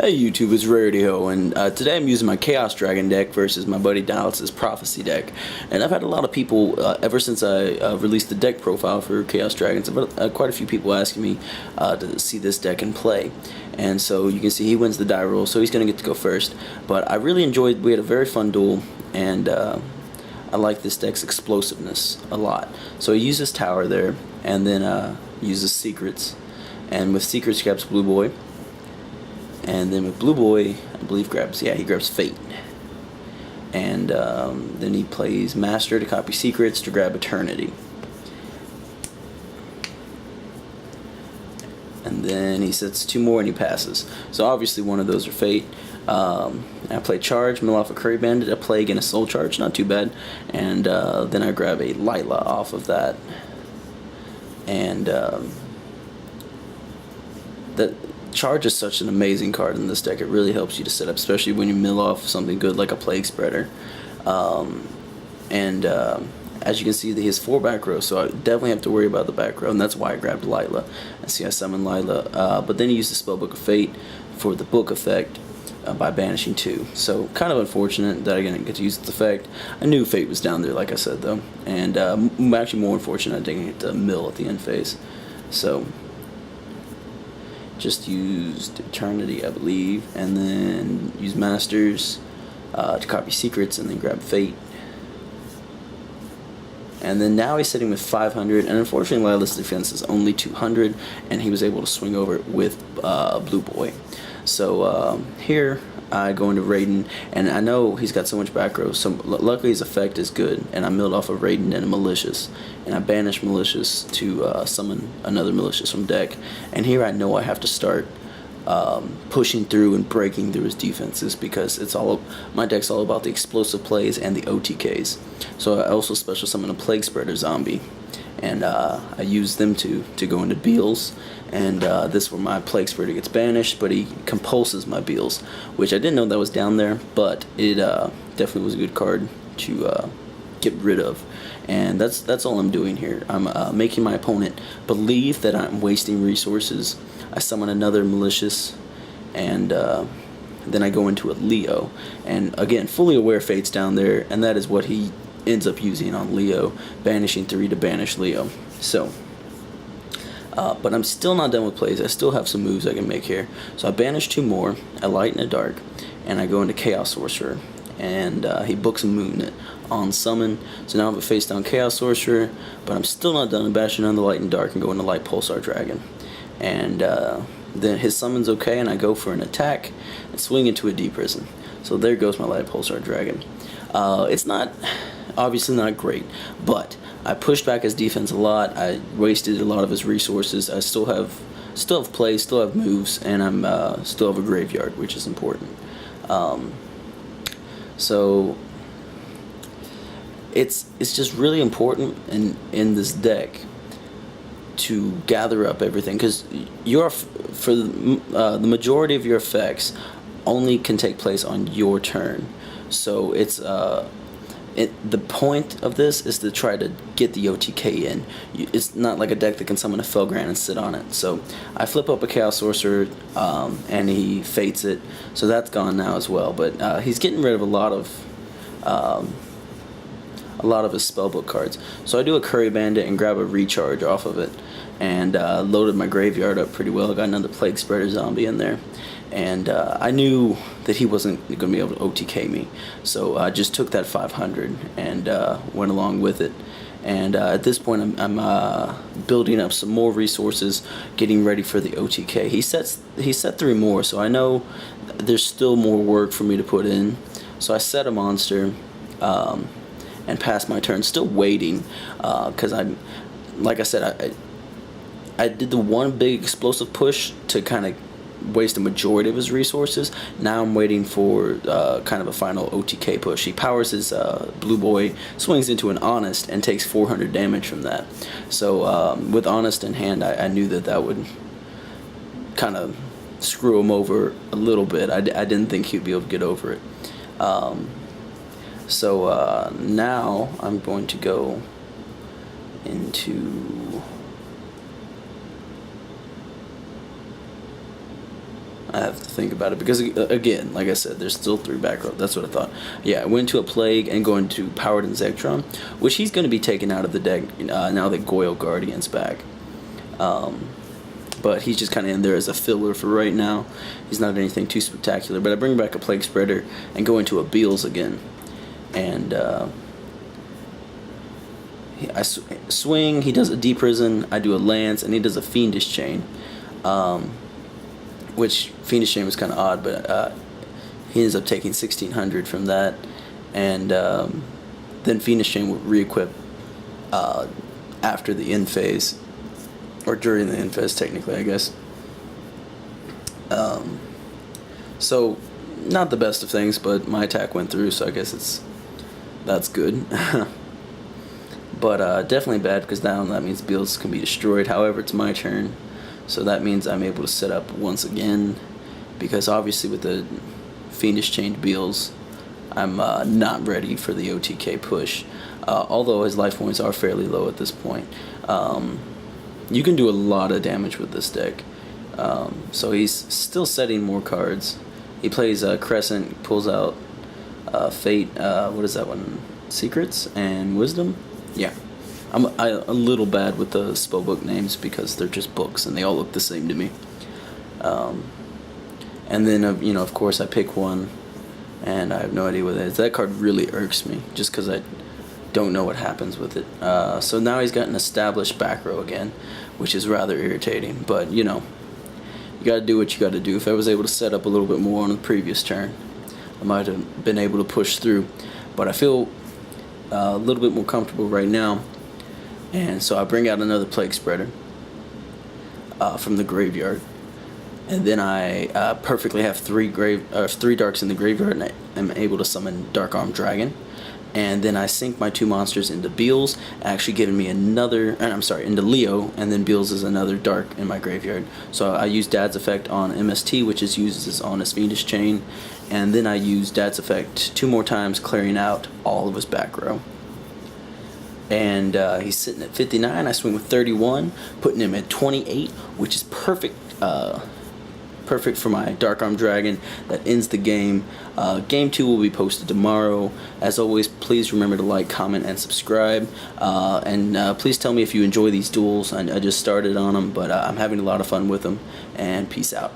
Hey YouTube, it's Yugioh, and today I'm using my Chaos Dragon deck versus my buddy Dallas's Prophecy deck. And I've had a lot of people, ever since I released the deck profile for Chaos Dragons, I've had quite a few people asking me to see this deck in play. And so you can see he wins the die roll, so he's going to get to go first. But I really enjoyed, we had a very fun duel, and I like this deck's explosiveness a lot. So he uses Tower there, and then uses Secrets. And with Secrets he grabs Blue Boy. And then with Blue Boy, I believe he grabs Fate. And then he plays Master to copy Secrets to grab Eternity. And then he sets two more and he passes. So obviously one of those are Fate. I play Charge, mill off a Curry Bandit. I play again a Soul Charge, not too bad. And then I grab a Lila off of that. And that Charge is such an amazing card in this deck. It really helps you to set up, especially when you mill off something good like a Plague Spreader. As you can see, he has 4 back rows, so I definitely have to worry about the back row, and that's why I grabbed Lila. And see, I summoned Lila, but then he used the Spellbook of Fate for the book effect by banishing 2. So kind of unfortunate that I didn't get to use the effect. I knew Fate was down there, like I said, though, and actually more unfortunate I didn't get to mill at the end phase. So just used Eternity, I believe, and then used Masters to copy Secrets, and then grab Fate. And then now he's sitting with 500, and unfortunately Lila's defense is only 200, and he was able to swing over it with Blue Boy. So here I go into Raiden, and I know he's got so much back row, so luckily his effect is good, and I milled off of Raiden and a Malicious, and I banished Malicious to summon another Malicious from deck. And here I know I have to start pushing through and breaking through his defenses, because my deck's all about the explosive plays and the OTKs. So I also special summon a Plague Spreader zombie, and I use them to go into Beals, and this is where my Plague Spreader gets banished, but he compulses my Beals, which I didn't know that was down there, but it definitely was a good card to get rid of. And that's all I'm doing here. I'm making my opponent believe that I'm wasting resources. I summon another Malicious, and then I go into a Leo, and again fully aware Fate's down there, and that is what he ends up using on Leo, banishing 3 to banish Leo. So but I'm still not done with plays. I still have some moves I can make here. So I banish 2 more, I Light and a Dark, and I go into Chaos Sorcerer, and he books a Moon on summon. So now I have a face down Chaos Sorcerer, but I'm still not done. I'm bashing on the Light and Dark and go into Light Pulsar Dragon. And then his summon's okay, and I go for an attack and swing into a Deep Prison. So there goes my Light Pulsar Dragon. It's obviously not great, but I pushed back his defense a lot. I wasted a lot of his resources. I still have plays, still have moves, and I'm still have a graveyard, which is important. So it's just really important in this deck to gather up everything, because for the majority of your effects only can take place on your turn. So it's the point of this is to try to get the OTK in. It's not like a deck that can summon a Felgrand and sit on it. So I flip up a Chaos Sorcerer, and he fates it, so that's gone now as well. But he's getting rid of a lot of his spellbook cards. So I do a Curry Bandit and grab a Recharge off of it, and loaded my graveyard up pretty well. I got another Plague Spreader zombie in there, and I knew that he wasn't going to be able to OTK me, so I just took that 500 and went along with it. And at this point I'm building up some more resources, getting ready for the OTK. He set 3 more, so I know there's still more work for me to put in. So I set a monster and pass my turn, still waiting, because like I said, I did the one big explosive push to kind of waste a majority of his resources. Now I'm waiting for kind of a final OTK push. He powers his Blue Boy, swings into an Honest, and takes 400 damage from that. So with Honest in hand, I knew that would kind of screw him over a little bit. I didn't think he'd be able to get over it. So now I'm going to go into I have to think about it because, again, like I said, there's still 3 back row. That's what I thought. Yeah, I went to a Plague and going to Powered and Zektron, which he's going to be taken out of the deck now that Goyle Guardian's back. But he's just kind of in there as a filler for right now. He's not anything too spectacular. But I bring back a Plague Spreader and go into a Beals again. And I swing, he does a Deep Prison, I do a Lance, and he does a Fiendish Chain. Which Fiendish Chain was kind of odd, but he ends up taking 1600 from that. And then Fiendish Chain will re-equip after the end phase. Or during the end phase, technically, I guess. So, not the best of things, but my attack went through, so I guess that's good. But definitely bad, because now that means Beals can be destroyed. However, it's my turn, so that means I'm able to set up once again, because obviously with the Fiendish Chained Beals, I'm not ready for the OTK push. Although his life points are fairly low at this point. You can do a lot of damage with this deck. So he's still setting more cards. He plays Crescent, pulls out Fate, what is that one? Secrets and Wisdom? Yeah. I'm a little bad with the spellbook names because they're just books and they all look the same to me. And then, of course, I pick one and I have no idea what it is. That card really irks me just because I don't know what happens with it. So now he's got an established back row again, which is rather irritating. But, you got to do what you got to do. If I was able to set up a little bit more on the previous turn, I might have been able to push through. But I feel a little bit more comfortable right now. And so I bring out another Plague Spreader from the graveyard. And then I perfectly have 3 darks in the graveyard, and I am able to summon Dark Armed Dragon. And then I sink my 2 monsters into Beals, actually giving me into Leo, and then Beals is another dark in my graveyard. So I use Dad's Effect on MST, which is used on his Fiendish Chain, and then I use Dad's Effect 2 more times, clearing out all of his back row. And he's sitting at 59, I swing with 31, putting him at 28, which is perfect. Perfect for my Dark Armed Dragon. That ends the game. Game 2 will be posted tomorrow. As always, please remember to like, comment, and subscribe. And please tell me if you enjoy these duels. I just started on them, but I'm having a lot of fun with them. And peace out.